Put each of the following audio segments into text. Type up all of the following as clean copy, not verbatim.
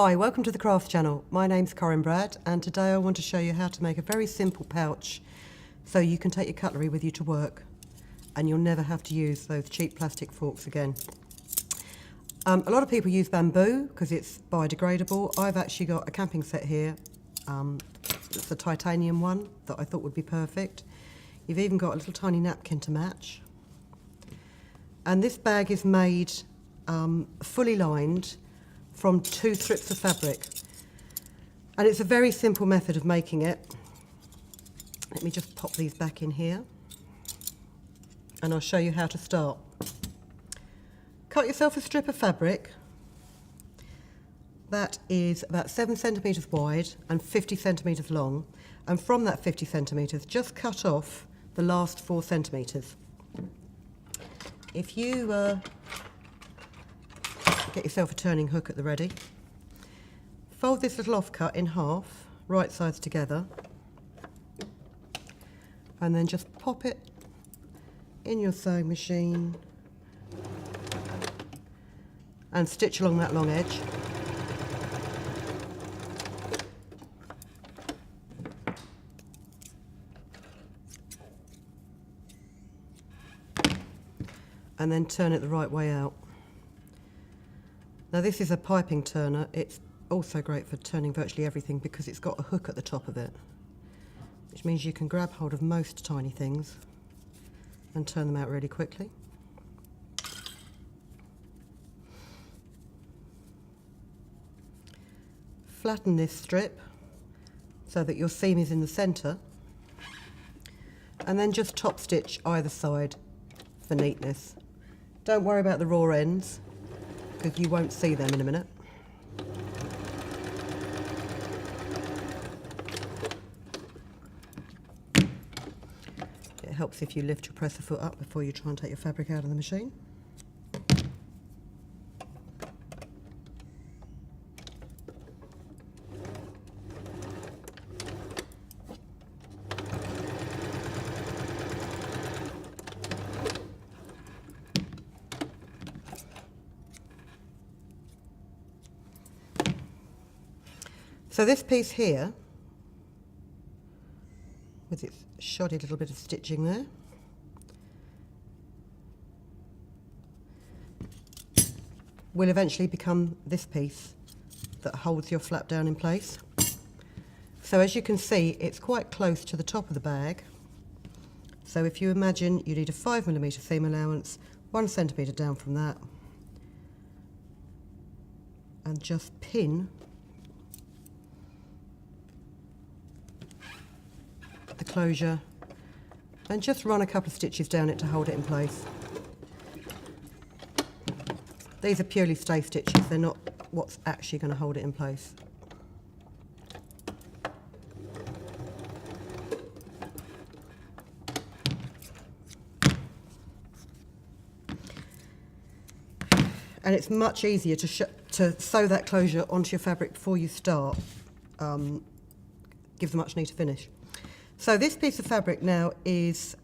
Hi, welcome to the Crafts channel. My name's Corinne Brad, and today I want to show you how to make a very simple pouch so you can take your cutlery with you to work and you'll never have to use those cheap plastic forks again. A lot of people use bamboo because it's biodegradable. I've actually got a camping set here. It's a titanium one that I thought would be perfect. You've even got a little tiny napkin to match. And this bag is made fully lined from 2 strips of fabric. And it's a very simple method of making it. Let me just pop these back in here and I'll show you how to start. Cut yourself a strip of fabric that is about 7 centimetres wide and 50 centimetres long, and from that 50 centimetres just cut off the last 4 centimetres. If you get yourself a turning hook at the ready, fold this little offcut in half, right sides together, and then just pop it in your sewing machine and stitch along that long edge. And then turn it the right way out. Now this is a piping turner. It's also great for turning virtually everything because it's got a hook at the top of it, which means you can grab hold of most tiny things and turn them out really quickly. Flatten this strip so that your seam is in the centre, and then just top stitch either side for neatness. Don't worry about the raw ends because you won't see them in a minute. It helps if you lift your presser foot up before you try and take your fabric out of the machine. So this piece here, with its shoddy little bit of stitching there, will eventually become this piece that holds your flap down in place. So as you can see, it's quite close to the top of the bag. So if you imagine you need a 5mm seam allowance, 1 centimetre down from that, and just pin the closure and just run a couple of stitches down it to hold it in place. These are purely stay stitches, they're not what's actually going to hold it in place. And it's much easier to sew that closure onto your fabric before you start. Gives a much neater finish. So this piece of fabric now is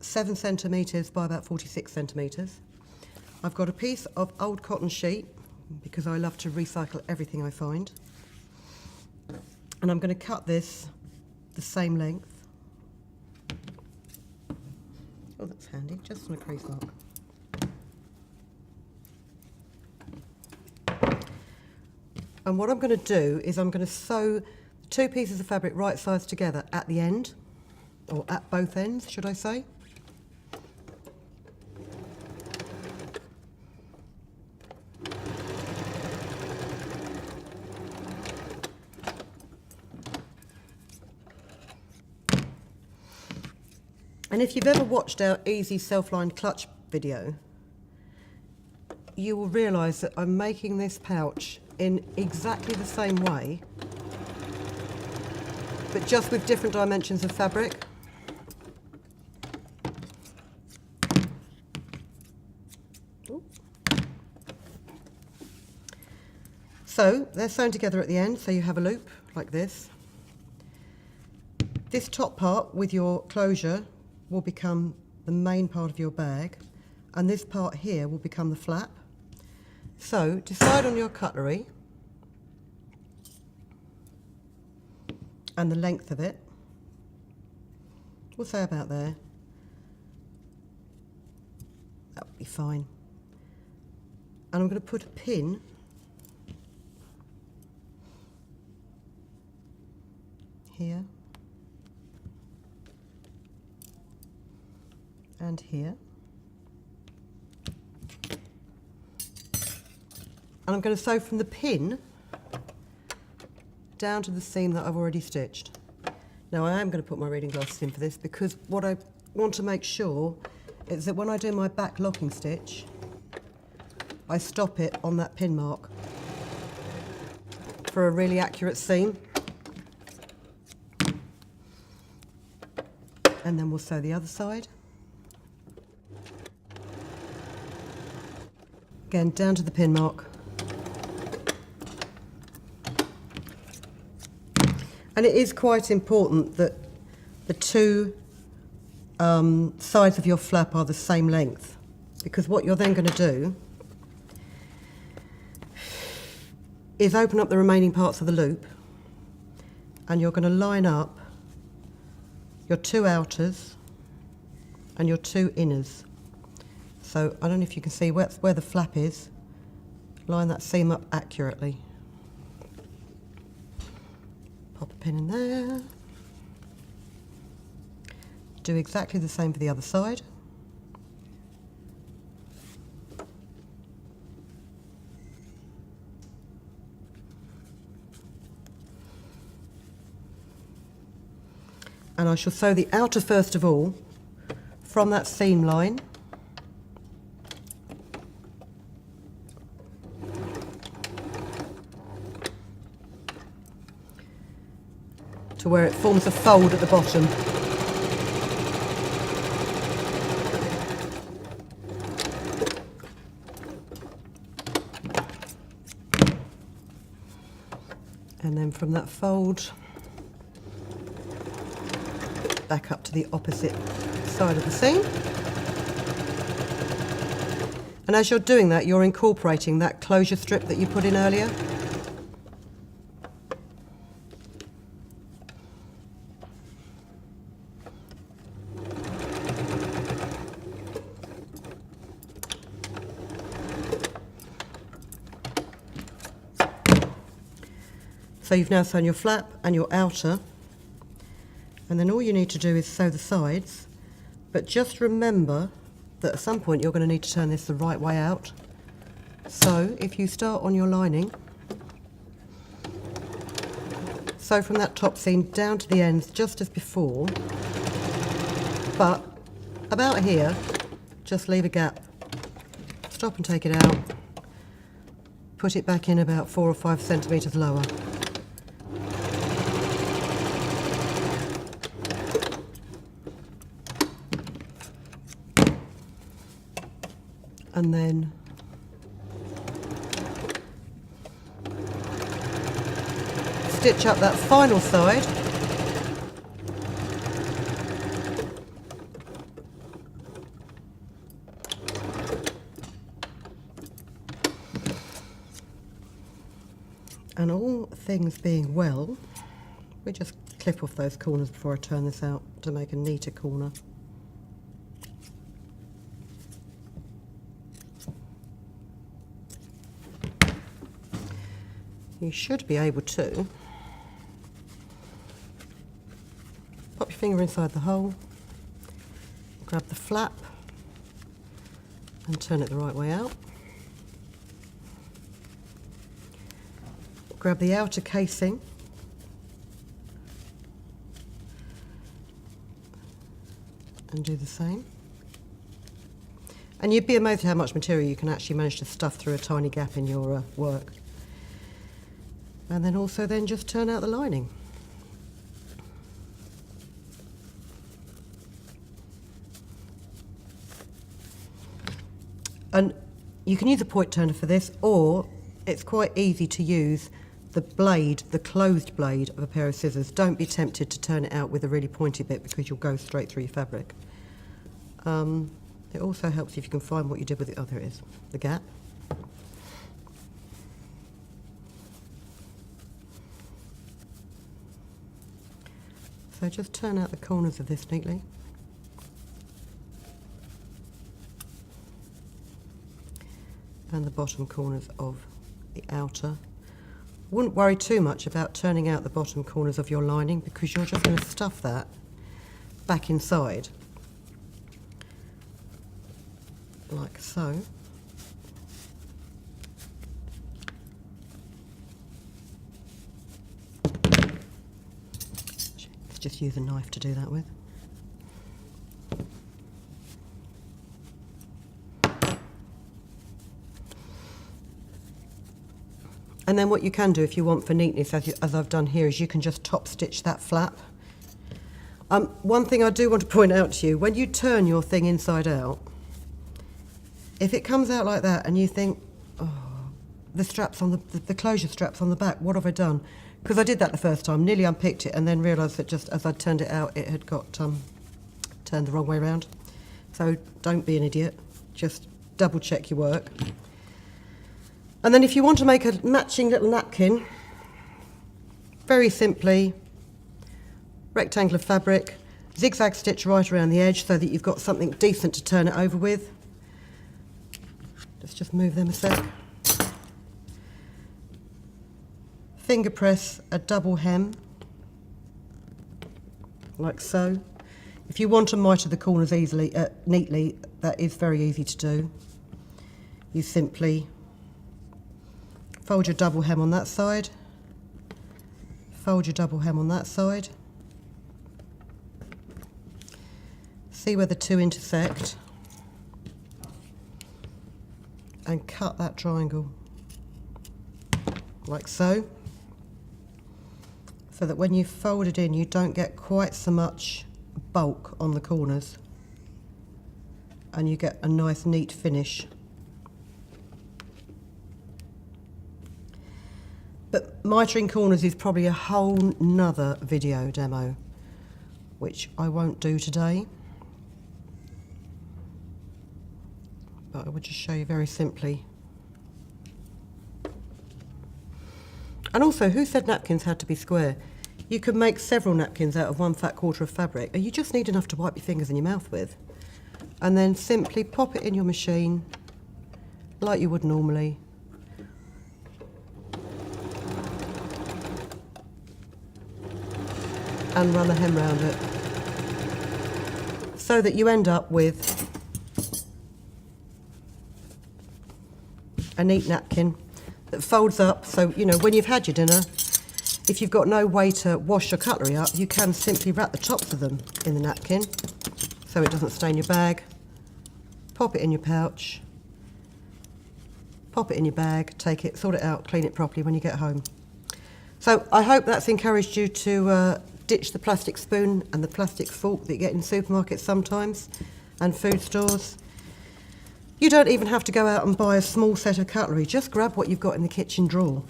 7 centimetres by about 46 centimetres. I've got a piece of old cotton sheet because I love to recycle everything I find. And I'm going to cut this the same length. Oh, that's handy, just on a crease mark. And what I'm going to do is I'm going to sew 2 pieces of fabric right sides together at the end, or at both ends, should I say. And if you've ever watched our easy self-lined clutch video, you will realise that I'm making this pouch in exactly the same way, but just with different dimensions of fabric. Ooh. So they're sewn together at the end, so you have a loop like this. This top part with your closure will become the main part of your bag, and this part here will become the flap. So decide on your cutlery and the length of it. We'll say about there. That would be fine. And I'm going to put a pin here and here. And I'm going to sew from the pin down to the seam that I've already stitched. Now I am going to put my reading glasses in for this because what I want to make sure is that when I do my back locking stitch, I stop it on that pin mark for a really accurate seam. And then we'll sew the other side. Again, down to the pin mark. And it is quite important that the two sides of your flap are the same length, because what you're then going to do is open up the remaining parts of the loop and you're going to line up your two outers and your two inners. So I don't know if you can see where the flap is. Line that seam up accurately. Pop a pin in there. Do exactly the same for the other side. And I shall sew the outer first of all from that seam line to where it forms a fold at the bottom. And then from that fold, back up to the opposite side of the seam. And as you're doing that, you're incorporating that closure strip that you put in earlier. So you've now sewn your flap and your outer, and then all you need to do is sew the sides, but just remember that at some point you're going to need to turn this the right way out. So if you start on your lining, sew from that top seam down to the ends just as before, but about here, just leave a gap. Stop and take it out. Put it back in about 4 or 5 centimetres lower. And then stitch up that final side. And all things being well, we just clip off those corners before I turn this out to make a neater corner. You should be able to pop your finger inside the hole, grab the flap and turn it the right way out. Grab the outer casing and do the same. And you'd be amazed how much material you can actually manage to stuff through a tiny gap in your work. And then also then just turn out the lining. And you can use a point turner for this, or it's quite easy to use the blade, the closed blade of a pair of scissors. Don't be tempted to turn it out with a really pointy bit because you'll go straight through your fabric. It also helps if you can find what you did with it. Oh, there it is, the gap. So just turn out the corners of this neatly. And the bottom corners of the outer. Wouldn't worry too much about turning out the bottom corners of your lining, because you're just going to stuff that back inside, like so. Let's just use a knife to do that with. And then what you can do if you want for neatness, as I've done here, is you can just top stitch that flap. One thing I do want to point out to you, when you turn your thing inside out, if it comes out like that and you think, oh, the straps on the closure straps on the back, what have I done? Because I did that the first time, nearly unpicked it, and then realised that just as I turned it out, it had got turned the wrong way around. So don't be an idiot, just double check your work. And then if you want to make a matching little napkin, very simply, rectangle of fabric, zigzag stitch right around the edge so that you've got something decent to turn it over with. Let's just move them a sec. Finger press a double hem, like so. If you want to miter the corners easily, neatly, that is very easy to do. You simply fold your double hem on that side, fold your double hem on that side, see where the two intersect, and cut that triangle, like so, so that when you fold it in, you don't get quite so much bulk on the corners, and you get a nice neat finish. But mitering corners is probably a whole nother video demo, which I won't do today. But I will just show you very simply. And also, who said napkins had to be square? You could make several napkins out of one fat quarter of fabric, and you just need enough to wipe your fingers and your mouth with. And then simply pop it in your machine like you would normally. And run a hem round it, so that you end up with a neat napkin that folds up. So, you know, when you've had your dinner, if you've got no way to wash your cutlery up, you can simply wrap the tops of them in the napkin so it doesn't stain your bag. Pop it in your pouch, pop it in your bag, take it, sort it out, clean it properly when you get home. So I hope that's encouraged you to ditch the plastic spoon and the plastic fork that you get in supermarkets sometimes and food stores. You don't even have to go out and buy a small set of cutlery. Just grab what you've got in the kitchen drawer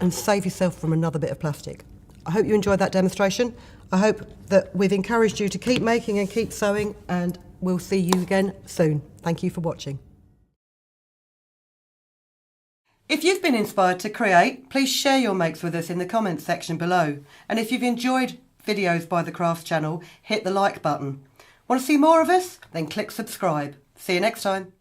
and save yourself from another bit of plastic. I hope you enjoyed that demonstration. I hope that we've encouraged you to keep making and keep sewing, and we'll see you again soon. Thank you for watching. If you've been inspired to create, please share your makes with us in the comments section below. And if you've enjoyed videos by the Crafts channel, hit the like button. Want to see more of us? Then click subscribe. See you next time.